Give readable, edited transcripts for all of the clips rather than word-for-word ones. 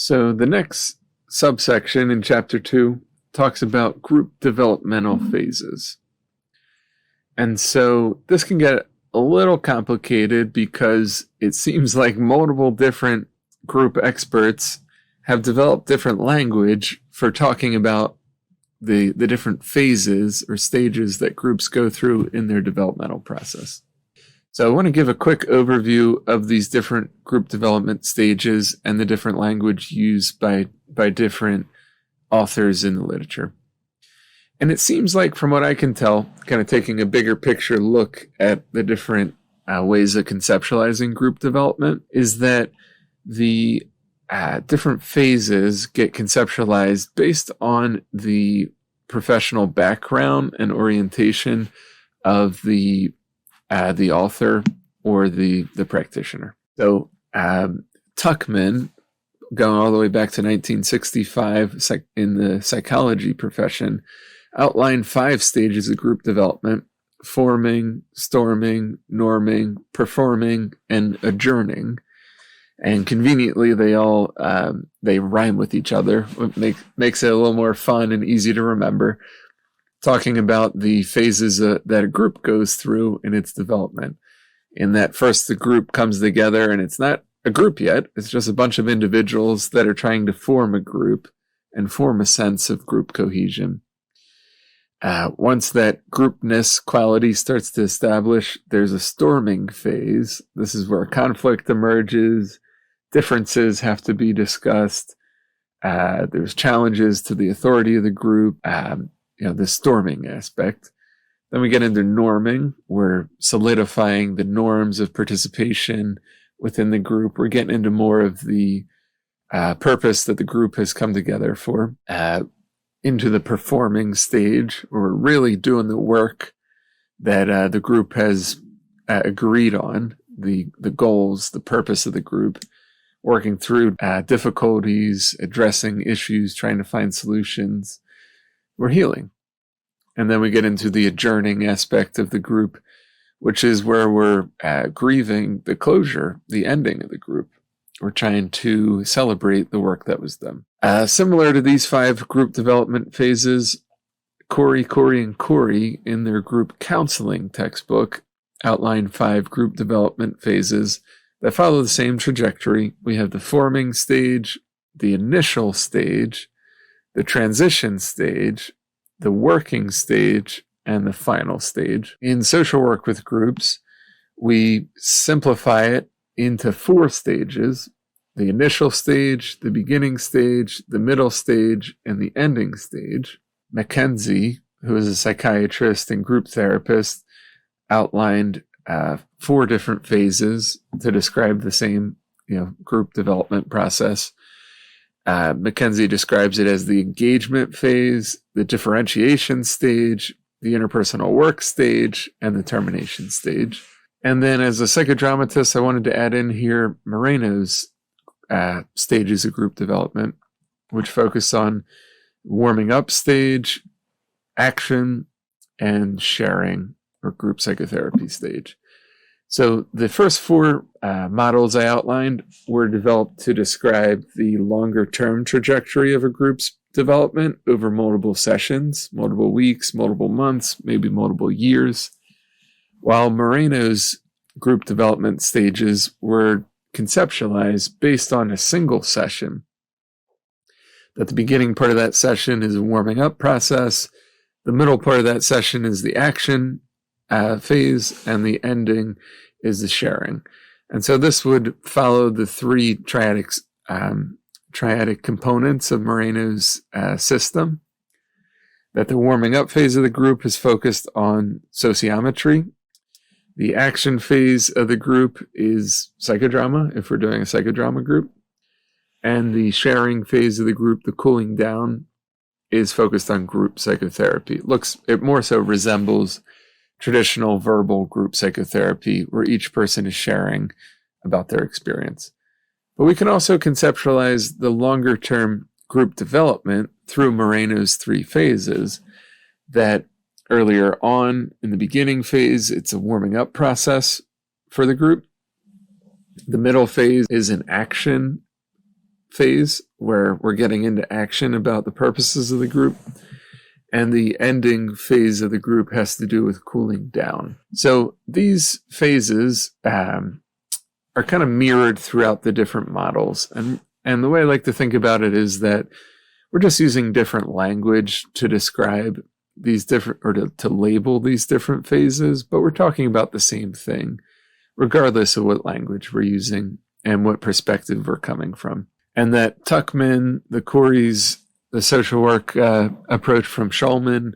So the next subsection in chapter 2 talks about group developmental phases. And so this can get a little complicated because it seems like multiple different group experts have developed different language for talking about the different phases or stages that groups go through in their developmental process. So I want to give a quick overview of these different group development stages and the different language used by different authors in the literature. And it seems like, from what I can tell, kind of taking a bigger picture look at the different ways of conceptualizing group development, is that the different phases get conceptualized based on the professional background and orientation of the author or the practitioner. So Tuckman, going all the way back to 1965 in the psychology profession, outlined 5 stages of group development: forming, storming, norming, performing, and adjourning. And conveniently, they all they rhyme with each other, which makes it a little more fun and easy to remember, talking about the phases that a group goes through in its development. In that first, the group comes together, and it's not a group yet. It's just a bunch of individuals that are trying to form a group and form a sense of group cohesion. Once that groupness quality starts to establish, there's a storming phase. This is where conflict emerges, differences have to be discussed, there's challenges to the authority of the group, the storming aspect. Then we get into norming. We're solidifying the norms of participation within the group. We're getting into more of the purpose that the group has come together for. Into the performing stage, where we're really doing the work that the group has agreed on, the goals, the purpose of the group, working through difficulties, addressing issues, trying to find solutions. We're healing. And then we get into the adjourning aspect of the group, which is where we're grieving the closure, the ending of the group. We're trying to celebrate the work that was done. Similar to these 5 group development phases, Corey, and Corey, in their group counseling textbook, outline 5 group development phases that follow the same trajectory. We have the forming stage, the initial stage, the transition stage, the working stage, and the final stage. In social work with groups, we simplify it into 4 stages: the initial stage, the beginning stage, the middle stage, and the ending stage. Mackenzie, who is a psychiatrist and group therapist, outlined 4 different phases to describe the same group development process. Mackenzie describes it as the engagement phase, the differentiation stage, the interpersonal work stage, and the termination stage. And then, as a psychodramatist, I wanted to add in here Moreno's stages of group development, which focus on warming up stage, action, and sharing, or group psychotherapy stage. So the first 4 models I outlined were developed to describe the longer-term trajectory of a group's development over multiple sessions, multiple weeks, multiple months, maybe multiple years, while Moreno's group development stages were conceptualized based on a single session. That the beginning part of that session is a warming up process, the middle part of that session is the action phase, and the ending is the sharing. And so this would follow the 3 triadic components of Moreno's system. That the warming up phase of the group is focused on sociometry. The action phase of the group is psychodrama, if we're doing a psychodrama group. And the sharing phase of the group, the cooling down, is focused on group psychotherapy. It more so resembles traditional verbal group psychotherapy, where each person is sharing about their experience. But we can also conceptualize the longer-term group development through Moreno's 3 phases. That earlier on, in the beginning phase, it's a warming up process for the group. The middle phase is an action phase where we're getting into action about the purposes of the group. And the ending phase of the group has to do with cooling down. So these phases are kind of mirrored throughout the different models. And the way I like to think about it is that we're just using different language to describe these different, or to label these different phases, but we're talking about the same thing, regardless of what language we're using and what perspective we're coming from. And that Tuckman, the Corey's, the social work approach from Shulman,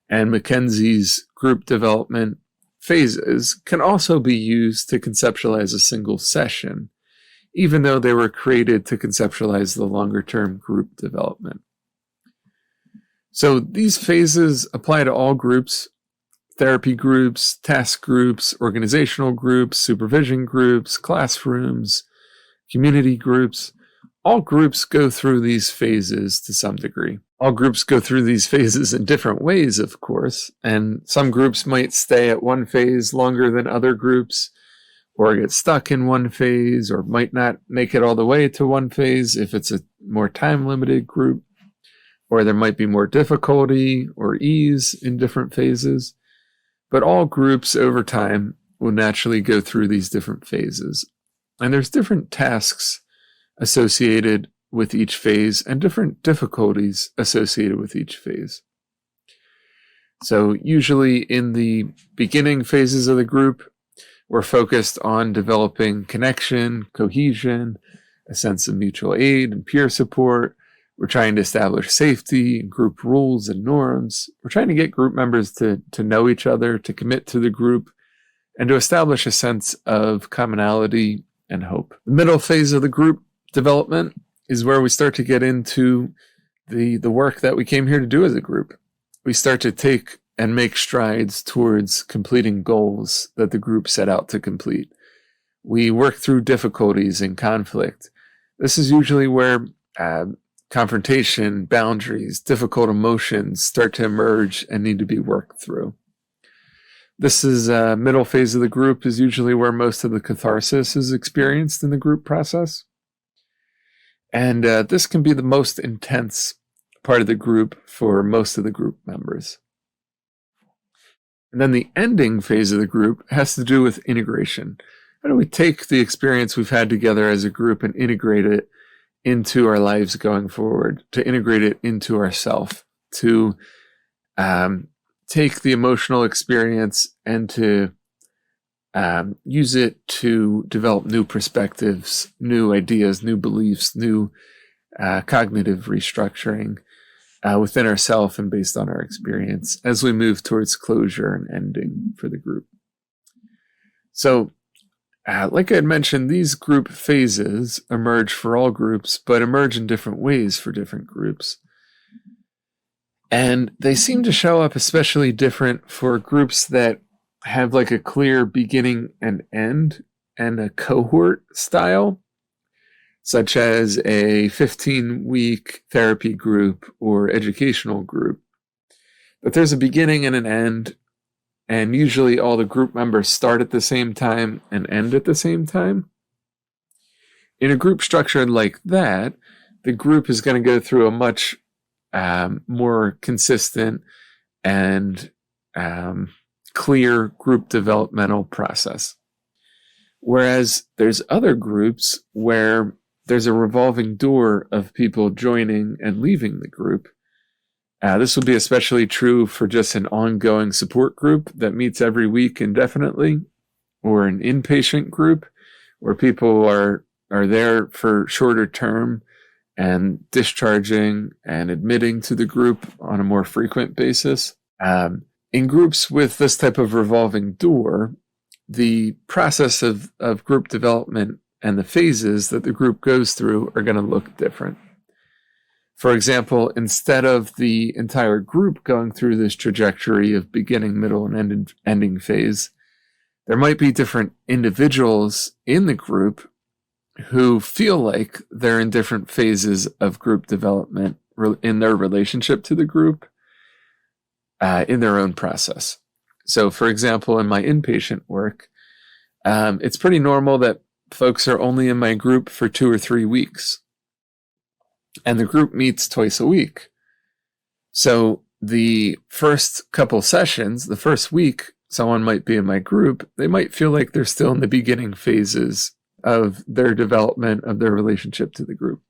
and Mackenzie's group development phases can also be used to conceptualize a single session, even though they were created to conceptualize the longer-term group development. So these phases apply to all groups: therapy groups, task groups, organizational groups, supervision groups, classrooms, community groups. All groups go through these phases to some degree. All groups go through these phases in different ways, of course, and some groups might stay at one phase longer than other groups, or get stuck in one phase, or might not make it all the way to one phase if it's a more time-limited group, or there might be more difficulty or ease in different phases. But all groups over time will naturally go through these different phases. And there's different tasks associated with each phase and different difficulties associated with each phase. So usually in the beginning phases of the group, we're focused on developing connection, cohesion, a sense of mutual aid and peer support. We're trying to establish safety and group rules and norms. We're trying to get group members to know each other, to commit to the group, and to establish a sense of commonality and hope. The middle phase of the group development is where we start to get into the work that we came here to do as a group. We start to take and make strides towards completing goals that the group set out to complete. We work through difficulties and conflict. This is usually where confrontation, boundaries, difficult emotions start to emerge and need to be worked through. This is middle phase of the group is usually where most of the catharsis is experienced in the group process. And this can be the most intense part of the group for most of the group members. And then the ending phase of the group has to do with integration. How do we take the experience we've had together as a group and integrate it into our lives going forward, to integrate it into ourself, to take the emotional experience and to use it to develop new perspectives, new ideas, new beliefs, new cognitive restructuring within ourselves and based on our experience as we move towards closure and ending for the group. So, like I had mentioned, these group phases emerge for all groups, but emerge in different ways for different groups. And they seem to show up especially different for groups that have like a clear beginning and end and a cohort style, such as a 15-week therapy group or educational group. But there's a beginning and an end, and usually all the group members start at the same time and end at the same time. In a group structure like that, the group is going to go through a much more consistent and clear group developmental process. Whereas there's other groups where there's a revolving door of people joining and leaving the group. This will be especially true for just an ongoing support group that meets every week indefinitely, or an inpatient group where people are there for shorter term and discharging and admitting to the group on a more frequent basis. In groups with this type of revolving door, the process of group development and the phases that the group goes through are going to look different. For example, instead of the entire group going through this trajectory of beginning, middle, and ending phase, there might be different individuals in the group who feel like they're in different phases of group development in their relationship to the group, in their own process. So, for example, in my inpatient work, it's pretty normal that folks are only in my group for 2 or 3 weeks. and the group meets twice a week. So the first couple sessions, the first week, someone might be in my group, they might feel like they're still in the beginning phases of their development of their relationship to the group.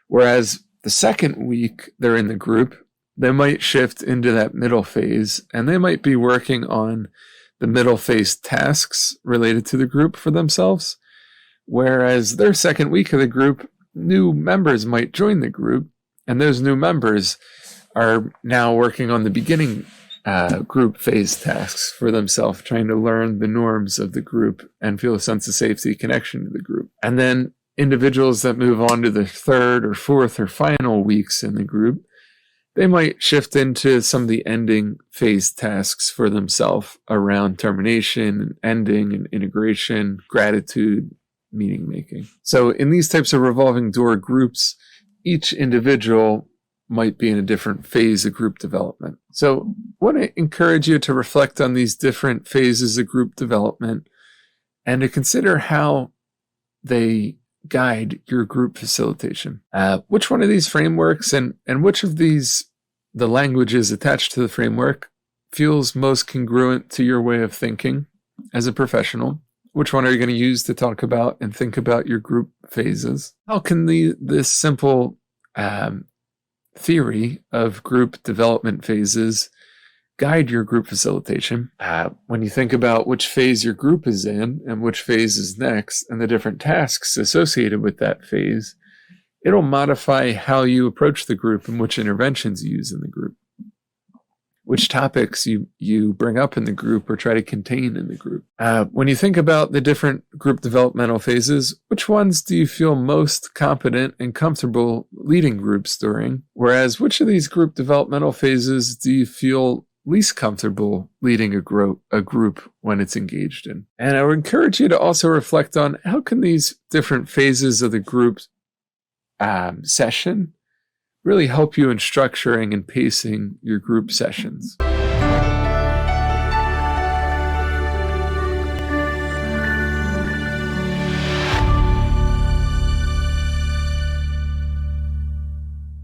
Whereas the second week they're in the group, they might shift into that middle phase, and they might be working on the middle phase tasks related to the group for themselves. Whereas their second week of the group, new members might join the group, and those new members are now working on the beginning group phase tasks for themselves, trying to learn the norms of the group and feel a sense of safety, connection to the group. And then individuals that move on to the third or fourth or final weeks in the group, they might shift into some of the ending phase tasks for themselves around termination and ending and integration, gratitude, meaning making. So in these types of revolving door groups, each individual might be in a different phase of group development. So I want to encourage you to reflect on these different phases of group development and to consider how they guide your group facilitation. Which one of these frameworks and which of these, the languages attached to the framework, feels most congruent to your way of thinking as a professional? Which one are you going to use to talk about and think about your group phases? How can this simple theory of group development phases guide your group facilitation? When you think about which phase your group is in and which phase is next and the different tasks associated with that phase, it'll modify how you approach the group and which interventions you use in the group, which topics you bring up in the group or try to contain in the group. When you think about the different group developmental phases, which ones do you feel most competent and comfortable leading groups during? Whereas which of these group developmental phases do you feel least comfortable leading a group when it's engaged in? And I would encourage you to also reflect on how can these different phases of the group session really help you in structuring and pacing your group sessions.